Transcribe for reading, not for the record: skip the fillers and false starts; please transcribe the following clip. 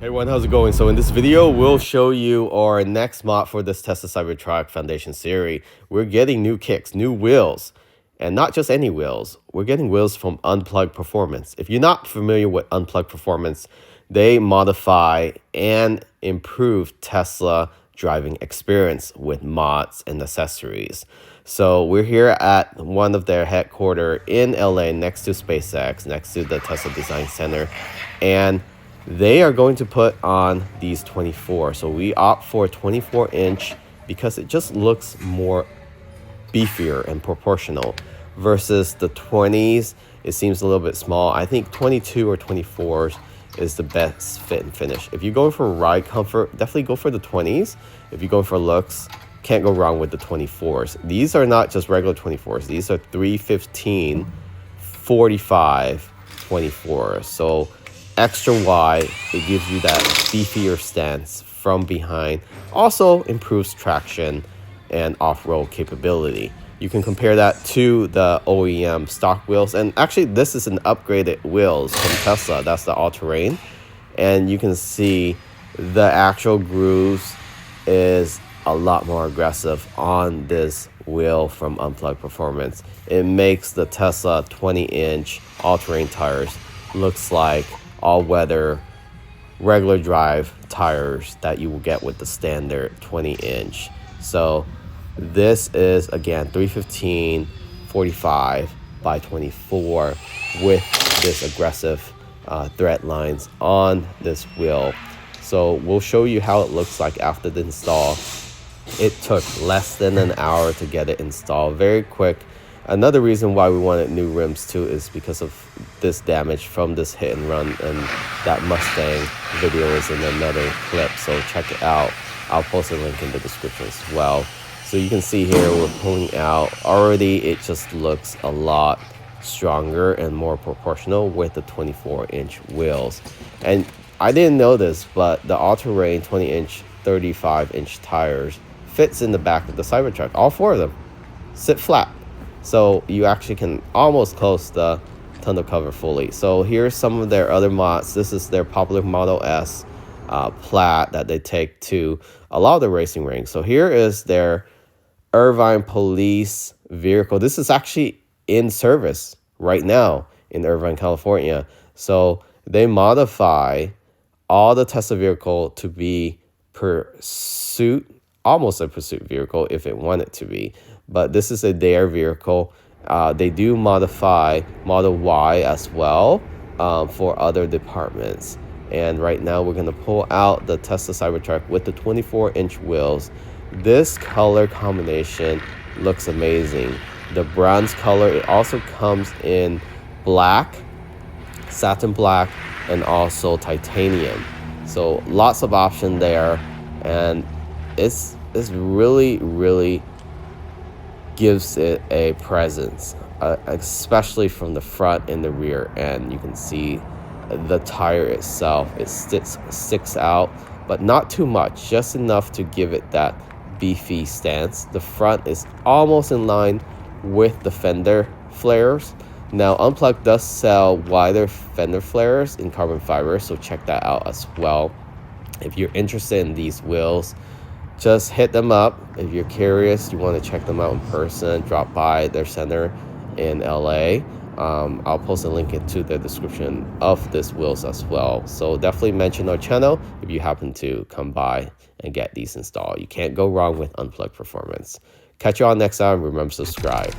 Hey everyone, how's it going? So in this video, we'll show you our next mod for this Tesla Cybertruck Foundation series. We're getting new kicks, new wheels, and not just any wheels. We're getting wheels from Unplugged Performance. If you're not familiar with Unplugged Performance, they modify and improve Tesla driving experience with mods and accessories. So we're here at one of their headquarters in LA next to SpaceX, next to the Tesla Design Center, and they are going to put on these 24. So we opt for a 24-inch because it just looks more beefier and proportional versus the 20s. It seems a little bit small. I think 22 or 24s is the best fit and finish. If you're going for ride comfort, definitely go for the 20s. If you're going for looks, can't go wrong with the 24s. These are not just regular 24s. These are 315, 45, 24. So extra wide, it gives you that beefier stance from behind. Also improves traction and off-road capability. You can compare that to the OEM stock wheels, and actually this is an upgraded wheels from Tesla. That's the all-terrain, and you can see the actual grooves is a lot more aggressive on this wheel from Unplugged Performance. It makes the Tesla 20-inch all-terrain tires looks like all-weather regular drive tires that you will get with the standard 20-inch. So this is again 315 45 by 24 with this aggressive thread lines on this wheel. So we'll show you how it looks like after the install. It took less than an hour to get it installed, very quick. Another reason why we wanted new rims too is because of this damage from this hit and run, and that Mustang video is in another clip, so check it out. I'll post a link in the description as well. So you can see here we're pulling out. Already it just looks a lot stronger and more proportional with the 24-inch wheels. And I didn't know this, but the all-terrain 20-inch 35-inch tires fits in the back of the Cybertruck. All four of them sit flat. So you actually can almost close the tonneau cover fully. So here's some of their other mods. This is their popular Model S Plaid that they take to a lot of the racing rings. So here is their Irvine police vehicle. This is actually in service right now in Irvine, California. So they modify all the Tesla vehicle to be pursuit, almost a pursuit vehicle if it wanted to be. But this is a dare vehicle. They do modify Model Y as well for other departments. And right now we're going to pull out the Tesla Cybertruck with the 24-inch wheels. This color combination looks amazing. The bronze color, it also comes in black, satin black, and also titanium. So lots of option there, and it's really gives it a presence, especially from the front and the rear end. You can see the tire itself, it sticks out, but not too much, just enough to give it that beefy stance. The front is almost in line with the fender flares. Now Unplugged does sell wider fender flares in carbon fiber, so check that out as well. If you're interested in these wheels, just hit them up. If you're curious, you want to check them out in person, drop by their center in LA. I'll post a link into the description of these wheels as well. So definitely mention our channel if you happen to come by and get these installed. You can't go wrong with Unplugged Performance. Catch you all next time. Remember to subscribe.